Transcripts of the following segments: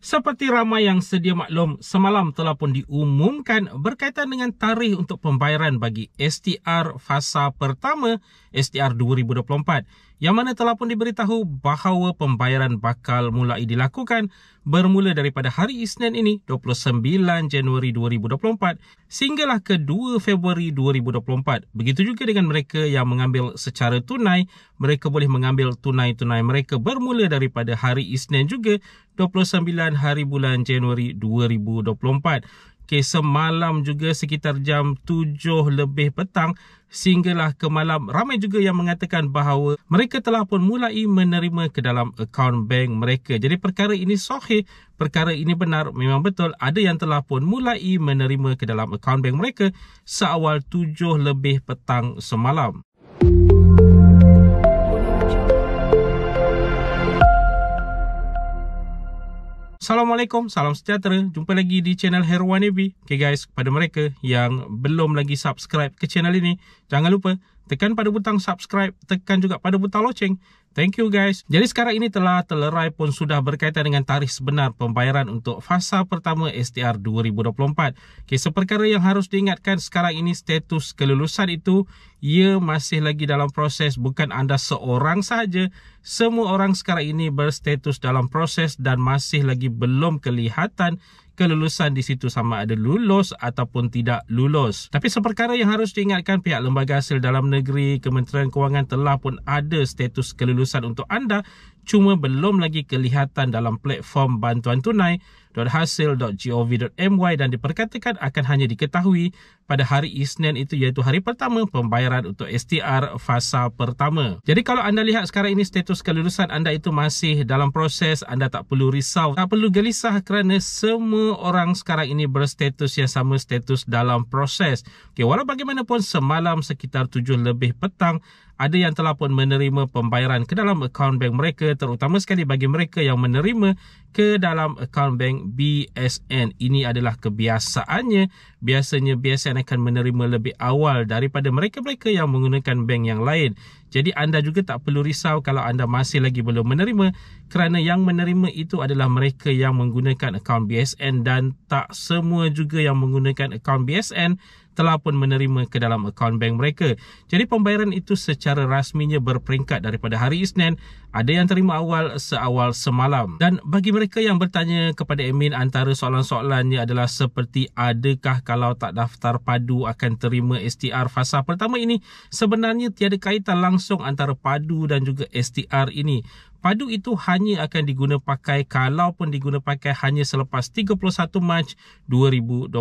Seperti ramai yang sedia maklum, semalam telah pun diumumkan berkaitan dengan tarikh untuk pembayaran bagi STR fasa pertama STR 2024, yang mana telah pun diberitahu bahawa pembayaran bakal mulai dilakukan bermula daripada hari Isnin ini 29 Januari 2024 sehinggalah ke 2 Februari 2024. Begitu juga dengan mereka yang mengambil secara tunai, mereka boleh mengambil tunai-tunai mereka bermula daripada hari Isnin juga 29 hari bulan Januari 2024. Okay, semalam juga sekitar jam 7 lebih petang sehinggalah ke malam, ramai juga yang mengatakan bahawa mereka telah pun mulai menerima ke dalam akaun bank mereka. Jadi perkara ini sahih, perkara ini benar, memang betul ada yang telah pun mulai menerima ke dalam akaun bank mereka seawal 7 lebih petang semalam. Assalamualaikum, salam sejahtera. Jumpa lagi di channel Herwan AB. Okay guys, kepada mereka yang belum lagi subscribe ke channel ini, jangan lupa tekan pada butang subscribe, tekan juga pada butang loceng. Thank you guys. Jadi sekarang ini telah terlerai pun sudah berkaitan dengan tarikh sebenar pembayaran untuk fasa pertama STR 2024. Okay, seperkara yang harus diingatkan sekarang ini, status kelulusan itu ia masih lagi dalam proses. Bukan anda seorang sahaja, semua orang sekarang ini berstatus dalam proses dan masih lagi belum kelihatan kelulusan di situ sama ada lulus ataupun tidak lulus. Tapi seperkara yang harus diingatkan, pihak Lembaga Hasil Dalam Negeri, Kementerian Kewangan telah pun ada status kelulusan untuk anda, cuma belum lagi kelihatan dalam platform bantuan tunai.hasil.gov.my dan diperkatakan akan hanya diketahui pada hari Isnin itu, iaitu hari pertama pembayaran untuk STR fasa pertama. Jadi kalau anda lihat sekarang ini status kelulusan anda itu masih dalam proses, anda tak perlu risau, tak perlu gelisah kerana semua orang sekarang ini berstatus yang sama, status dalam proses. Okay, walau bagaimanapun semalam sekitar 7 lebih petang ada yang telah pun menerima pembayaran ke dalam akaun bank mereka, terutama sekali bagi mereka yang menerima ke dalam akaun bank BSN. Ini adalah kebiasaannya. Biasanya BSN akan menerima lebih awal daripada mereka-mereka yang menggunakan bank yang lain. Jadi anda juga tak perlu risau kalau anda masih lagi belum menerima, kerana yang menerima itu adalah mereka yang menggunakan akaun BSN dan tak semua juga yang menggunakan akaun BSN telah pun menerima ke dalam akaun bank mereka. Jadi pembayaran itu secara rasminya berperingkat daripada hari Isnin. Ada yang terima awal seawal semalam. Dan bagi mereka yang bertanya kepada admin, antara soalan-soalannya adalah seperti adakah kalau tak daftar padu akan terima STR fasa pertama ini? Sebenarnya tiada kaitan langsung antara padu dan juga STR ini. Padu itu hanya akan diguna pakai kalau pun diguna pakai hanya selepas 31 Mac 2024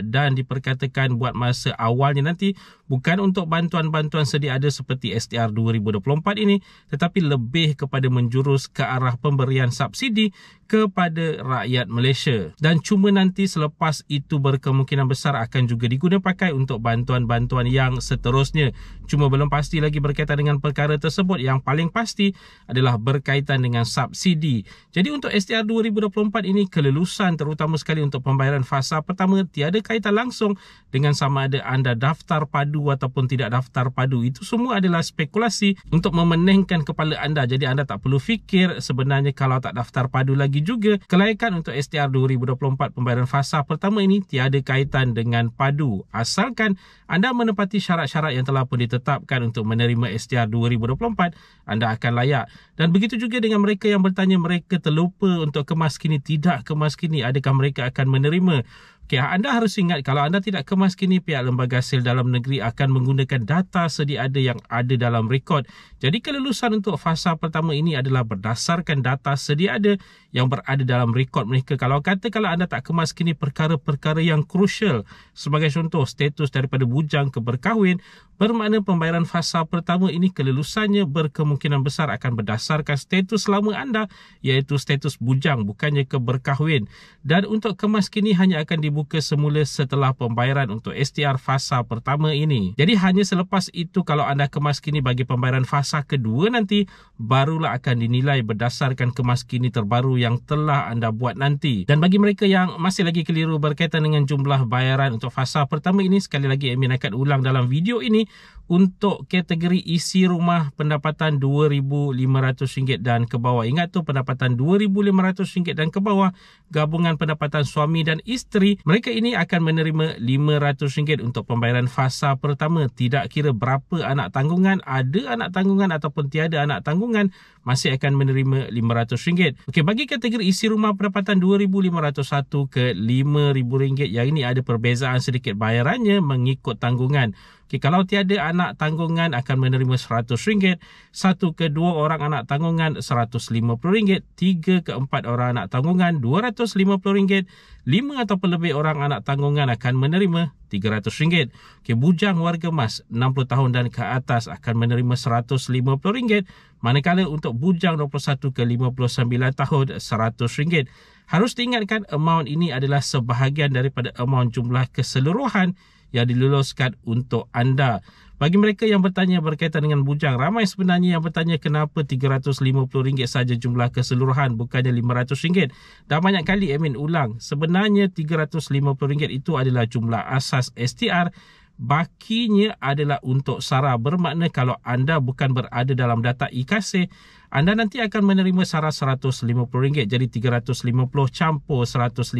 dan diperkatakan buat masa awalnya nanti bukan untuk bantuan-bantuan sedia ada seperti STR 2024 ini, tetapi lebih kepada menjurus ke arah pemberian subsidi kepada rakyat Malaysia. Dan cuma nanti selepas itu berkemungkinan besar akan juga diguna pakai untuk bantuan-bantuan yang seterusnya. Cuma belum pasti lagi berkaitan dengan perkara tersebut. Yang paling pasti adalah berkaitan dengan subsidi. Jadi untuk STR 2024 ini, kelulusan terutama sekali untuk pembayaran fasa pertama tiada kaitan langsung dengan sama ada anda daftar padu ataupun tidak daftar padu. Itu semua adalah spekulasi untuk memenengkan kepala anda. Jadi anda tak perlu fikir sebenarnya kalau tak daftar padu lagi juga. Kelayakan untuk STR 2024 pembayaran fasa pertama ini tiada kaitan dengan padu. Asalkan anda menepati syarat-syarat yang telah pun ditetapkan untuk menerima STR 2024, anda akan layak. Dan begitu juga dengan mereka yang bertanya mereka terlupa untuk kemas kini, tidak kemas kini, adakah mereka akan menerima? Okay, anda harus ingat kalau anda tidak kemas kini, pihak Lembaga Hasil Dalam Negeri akan menggunakan data sedia ada yang ada dalam rekod. Jadi kelulusan untuk fasa pertama ini adalah berdasarkan data sedia ada yang berada dalam rekod mereka. Kalau anda tak kemas kini perkara-perkara yang krusial, sebagai contoh status daripada bujang ke berkahwin, bermakna pembayaran fasa pertama ini kelulusannya berkemungkinan besar akan berdasarkan status lama anda, iaitu status bujang, bukannya ke berkahwin. Dan untuk kemas kini hanya akan dibuka semula setelah pembayaran untuk STR fasa pertama ini. Jadi hanya selepas itu kalau anda kemas kini bagi pembayaran fasa kedua nanti, barulah akan dinilai berdasarkan kemas kini terbaru yang telah anda buat nanti. Dan bagi mereka yang masih lagi keliru berkaitan dengan jumlah bayaran untuk fasa pertama ini, sekali lagi admin akan ulang dalam video ini. ini untuk kategori isi rumah pendapatan RM2,500 dan ke bawah. Ingat tu, pendapatan RM2,500 dan ke bawah, gabungan pendapatan suami dan isteri, mereka ini akan menerima RM500 untuk pembayaran fasa pertama. Tidak kira berapa anak tanggungan, ada anak tanggungan ataupun tiada anak tanggungan, masih akan menerima RM500. Okey, bagi kategori isi rumah pendapatan RM2,501 ke RM5,000, yang ini ada perbezaan sedikit bayarannya mengikut tanggungan. Okay, kalau tiada anak tanggungan akan menerima RM100, 1 ke 2 orang anak tanggungan RM150, 3 ke 4 orang anak tanggungan RM250, 5 ataupun lebih orang anak tanggungan akan menerima RM300. Okay, bujang warga emas 60 tahun dan ke atas akan menerima RM150, manakala untuk bujang 21 ke 59 tahun RM100. Harus diingatkan, amount ini adalah sebahagian daripada amount jumlah keseluruhan yang diluluskan untuk anda. Bagi mereka yang bertanya berkaitan dengan bujang, ramai sebenarnya yang bertanya kenapa RM350 saja jumlah keseluruhan, bukannya RM500. Dan banyak kali admin ulang, sebenarnya RM350 itu adalah jumlah asas STR. Bakinya adalah untuk SARA, bermakna kalau anda bukan berada dalam data IKASE, anda nanti akan menerima SARA RM150. Jadi 350 campur 150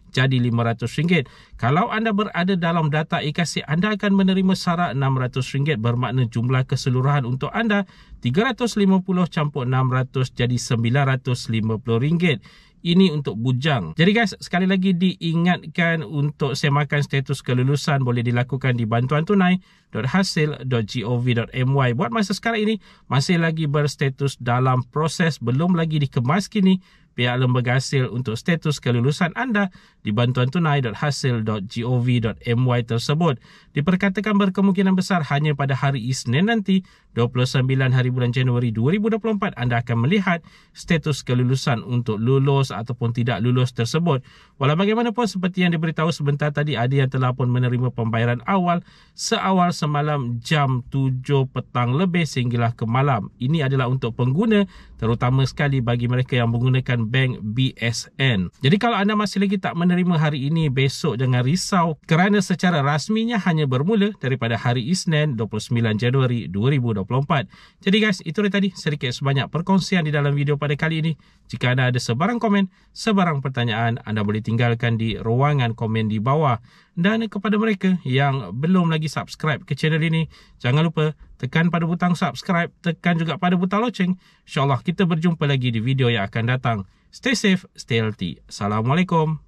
jadi RM500. Kalau anda berada dalam data IKASE, anda akan menerima SARA RM600, bermakna jumlah keseluruhan untuk anda 350 campur 600 jadi RM950. Ini untuk bujang. Jadi guys, sekali lagi diingatkan, untuk semakan status kelulusan boleh dilakukan di bantuantunai.hasil.gov.my. Buat masa sekarang ini masih lagi berstatus dalam proses, belum lagi dikemas kini pihak lembaga hasil untuk status kelulusan anda di bantuantunai.hasil.gov.my tersebut. Diperkatakan berkemungkinan besar hanya pada hari Isnin nanti, 29 hari bulan Januari 2024, anda akan melihat status kelulusan untuk lulus ataupun tidak lulus tersebut. Walau bagaimanapun, seperti yang diberitahu sebentar tadi, ada yang telah pun menerima pembayaran awal seawal semalam jam 7 petang lebih sehinggalah ke malam. Ini adalah untuk pengguna, terutama sekali bagi mereka yang menggunakan bank BSN. Jadi kalau anda masih lagi tak menerima hari ini, besok jangan risau, kerana secara rasminya hanya bermula daripada hari Isnin 29 Januari 2024. Jadi guys, itu dia tadi sedikit sebanyak perkongsian di dalam video pada kali ini. Jika anda ada sebarang komen, sebarang pertanyaan, anda boleh tinggalkan di ruangan komen di bawah. Dan kepada mereka yang belum lagi subscribe ke channel ini, jangan lupa tekan pada butang subscribe, tekan juga pada butang loceng. InsyaAllah kita berjumpa lagi di video yang akan datang. Stay safe, stay healthy. Assalamualaikum.